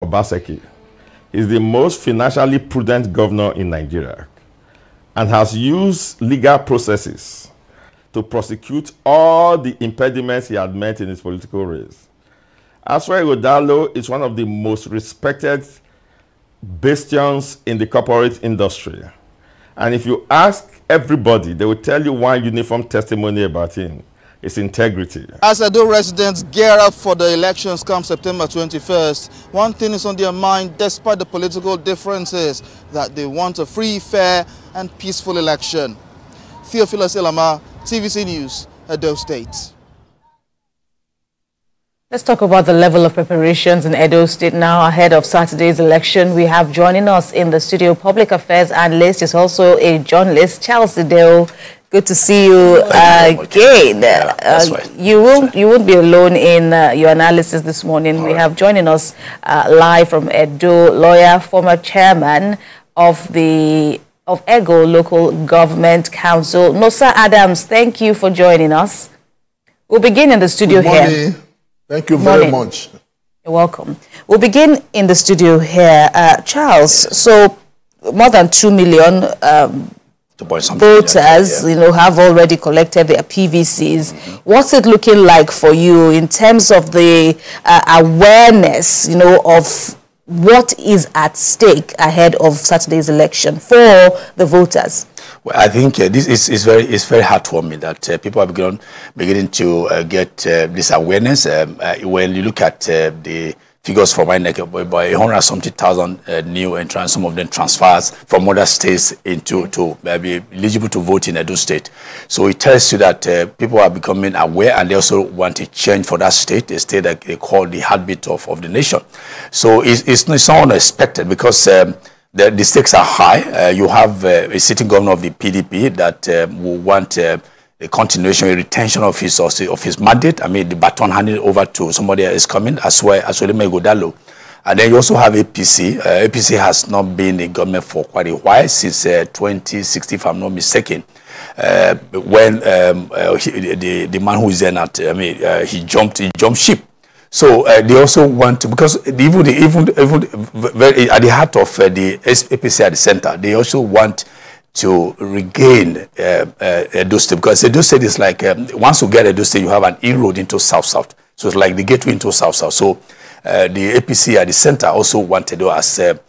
Obaseki is the most financially prudent governor in Nigeria and has used legal processes to prosecute all the impediments he had met in his political race. Aswa Ighodalo is one of the most respected bastions in the corporate industry. And if you ask everybody, they will tell you one uniform testimony about him: his integrity. As Edo residents gear up for the elections come September 21st, one thing is on their mind despite the political differences, that they want a free, fair and peaceful election. Theophilus Ilama, TVC News, Edo State. Let's talk about the level of preparations in Edo State now ahead of Saturday's election. We have joining us in the studio public affairs analyst, is also a journalist, Charles Ideo. Good to see you again. Yeah, that's right. You won't be alone in your analysis this morning. We have joining us live from Edo, lawyer, former chairman of Ego Local Government Council, Nosa Adams. Thank you for joining us. We'll begin in the studio here. Thank you very much. You're welcome. We'll begin in the studio here. Charles, so more than 2 million voters, have already collected their PVCs. What's it looking like for you in terms of the awareness, of what is at stake ahead of Saturday's election for the voters? Well, I think this is very heartwarming that people are beginning to get this awareness. When you look at the figures from INEC, by 170,000 new entrants, some of them transfers from other states to be eligible to vote in Edo State. So it tells you that people are becoming aware, and they also want a change for that state, a state that they call the heartbeat of the nation. So it's not unexpected because the stakes are high. You have a sitting governor of the PDP that will want a continuation, a retention of his mandate. I mean, the baton handed over to somebody else coming, as well as Oshiomhole Ighodalo. And then you also have APC. APC has not been in government for quite a while, since 2016, if I'm not mistaken. When the man who is there now, he jumped ship. So they also want to, because even at the heart of the APC at the center, they also want to regain Edo State, because Edo State is like, once you get Edo State, you have an inroad into South-South. So it's like the gateway into South-South. So the APC at the center also want Edo as a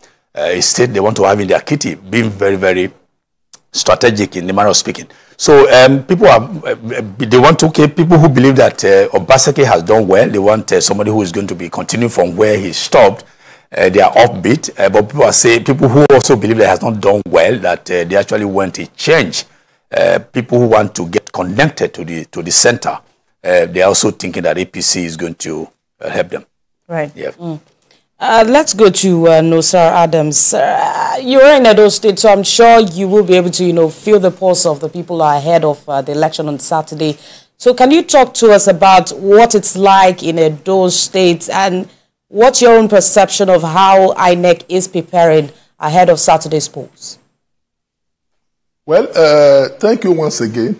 state they want to have in their kitty, being very, very strategic in the manner of speaking. So people people who believe that Obaseki has done well, they want somebody who is going to be continuing from where he stopped. They are offbeat, but people who also believe that has not done well, that they actually want a change. People who want to get connected to the center, they are also thinking that APC is going to help them. Right. Yeah. Let's go to Nosa Adams. You're in Edo State, so I'm sure you will be able to, feel the pulse of the people ahead of the election on Saturday. So can you talk to us about what it's like in Edo State and what's your own perception of how INEC is preparing ahead of Saturday's polls? Well, thank you once again.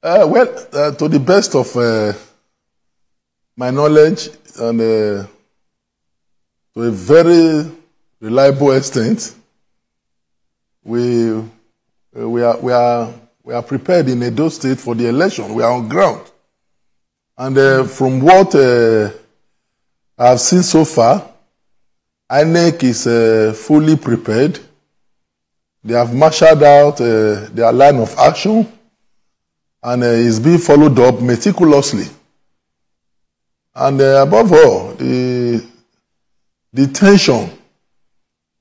To the best of my knowledge and to a very reliable extent, we are prepared in Edo State for the election. We are on ground, and from what I've seen so far, INEC is fully prepared. They have marshaled out their line of action, and it's being followed up meticulously. And above all, the tension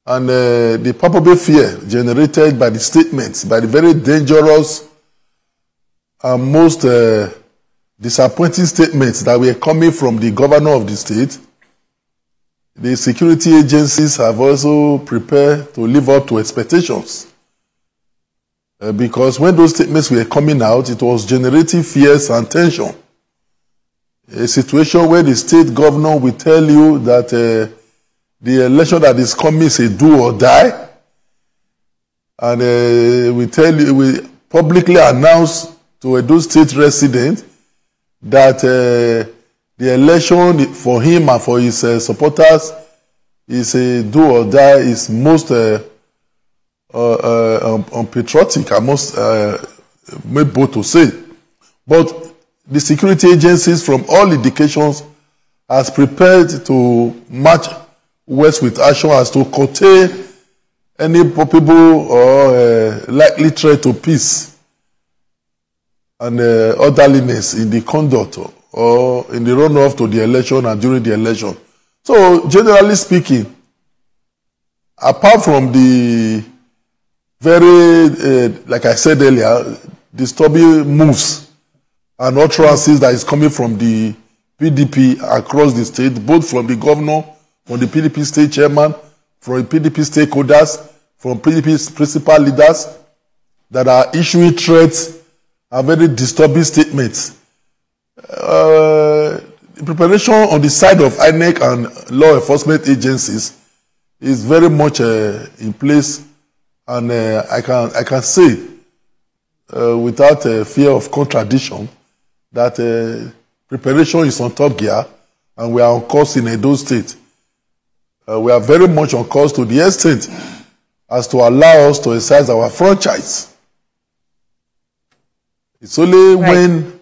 and the probable fear generated by the statements, by the very dangerous and most disappointing statements that were coming from the governor of the state, the security agencies have also prepared to live up to expectations. Because when those statements were coming out, it was generating fears and tension. A situation where the state governor will tell you that the election that is coming is a do or die, and we publicly announce to Edo State residents that The election for him and for his supporters is a do or die, is most unpatriotic, I must make bold to say. But the security agencies, from all indications, has prepared to march west with action as to curtail any probable or likely threat to peace and orderliness in the conduct or in the runoff to the election and during the election. So, generally speaking, apart from the very, like I said earlier, disturbing moves and utterances that is coming from the PDP across the state, both from the governor, from the PDP state chairman, from the PDP stakeholders, from PDP's principal leaders that are issuing threats and very disturbing statements. Preparation on the side of INEC and law enforcement agencies is very much in place, and I can say without fear of contradiction that preparation is on top gear, and we are on course in Edo State. We are very much on course to the extent as to allow us to exercise our franchise. It's only when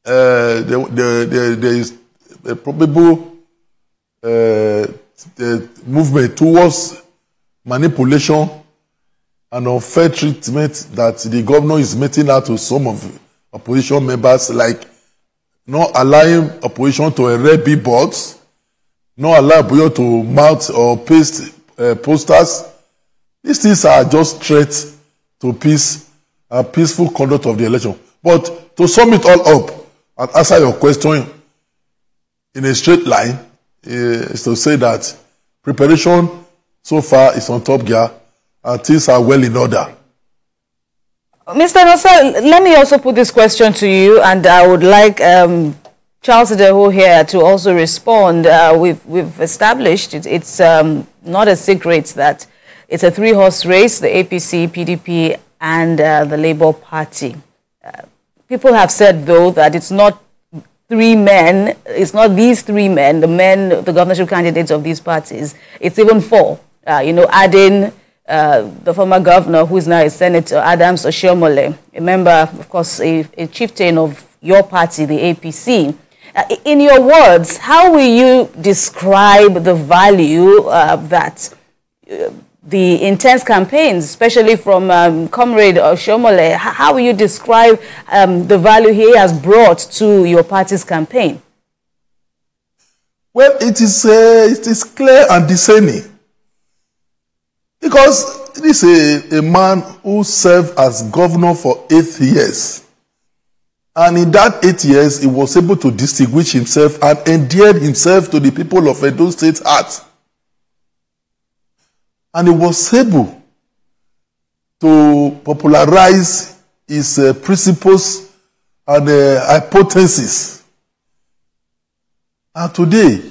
there is a probable movement towards manipulation and unfair treatment that the governor is meting out to some of the opposition members, like not allowing opposition to erect billboards, not allowing opposition to mount or paste posters. These things are just threats to peace and peaceful conduct of the election. But to sum it all up and answer your question in a straight line, is to say that preparation so far is on top gear and things are well in order. Mr. Nosa, let me also put this question to you, and I would like Charles Deho here to also respond. We've established it's not a secret that it's a three-horse race: the APC, PDP, and the Labour Party. People have said, though, that it's not three men. It's not these three men, the governorship candidates of these parties. It's even four. Adding the former governor, who is now a Senator, Adams Oshiomhole, a member, of course, a chieftain of your party, the APC. In your words, how will you describe the value that the intense campaigns, especially from Comrade Oshiomhole, how will you describe the value he has brought to your party's campaign? Well, it is clear and discerning. Because this is a man who served as governor for 8 years. And in that 8 years, he was able to distinguish himself and endeared himself to the people of Edo State's heart. And he was able to popularize his principles and hypotheses. And today,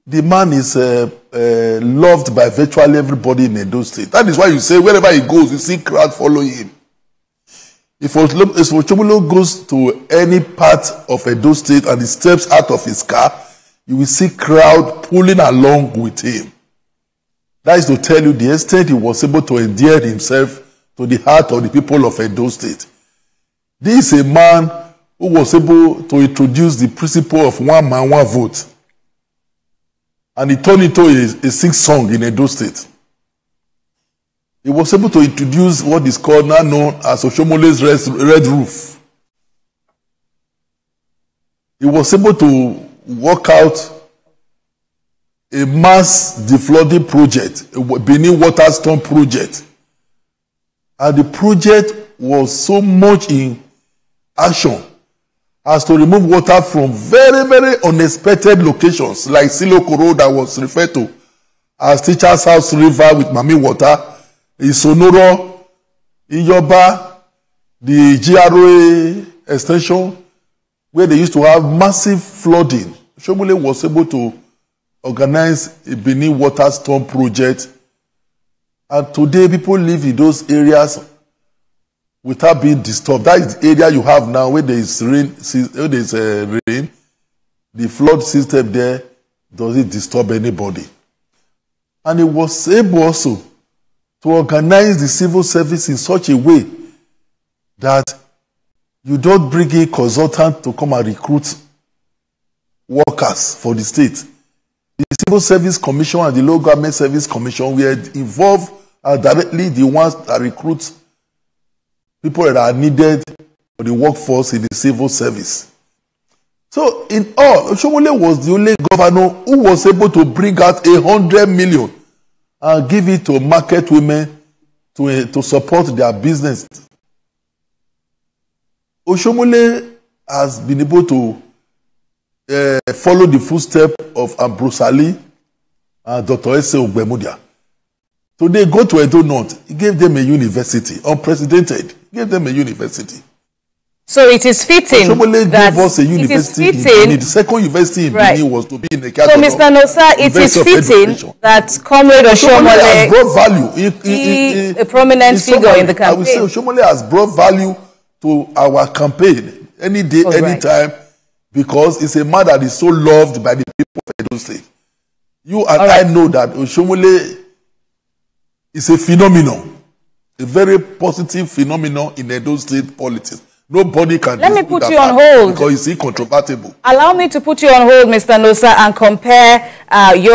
the man is loved by virtually everybody in Edo State. That is why you say wherever he goes, you see crowd following him. If Oshiomhole goes to any part of Edo State and he steps out of his car, you will see crowd pulling along with him. That is to tell you the extent he was able to endear himself to the heart of the people of Edo State. This is a man who was able to introduce the principle of one man, one vote. And he turned into a sing-song in Edo State. He was able to introduce what is called now known as Oshiomhole's Red Roof. He was able to work out a mass deflooding project, a Benin Water Storm project. And the project was so much in action as to remove water from very, very unexpected locations, like Siloko Road that was referred to as Teacher's House River with Mami Water, Isonoro, Iyoba, the GRA extension, where they used to have massive flooding. Oshiomhole was able to organize a Benin Water Storm project, and today people live in those areas without being disturbed. That is the area you have now where there is rain. the flood system there doesn't disturb anybody. And he was able also to organize the civil service in such a way that you don't bring in consultants to come and recruit workers for the state. The Civil Service Commission and the Local Government Service Commission were involved as directly the ones that recruit people that are needed for the workforce in the civil service. So in all, Oshiomhole was the only governor who was able to bring out 100 million and give it to market women to support their business. Oshiomhole has been able to follow the footsteps of Ambrose Ali and Dr. Ese Ogbemudia. So they go to Edo North. He gave them a university, unprecedented. He gave them a university. So it is fitting that gave us a university in Benin. The second university in Benin was to be in the capital. So, Mr. Nosa, it is fitting that Comrade Oshiomhole, has brought value. a prominent figure in the campaign. I would say Oshiomhole has brought value to our campaign any day, anytime, because it's a man that is so loved by the people of Edo State. You and I know that Oshiomhole is a phenomenon, a very positive phenomenon in Edo State politics. Nobody can. Let me put you on hold because it's incontrovertible. Allow me to put you on hold, Mr. Nosa, and compare your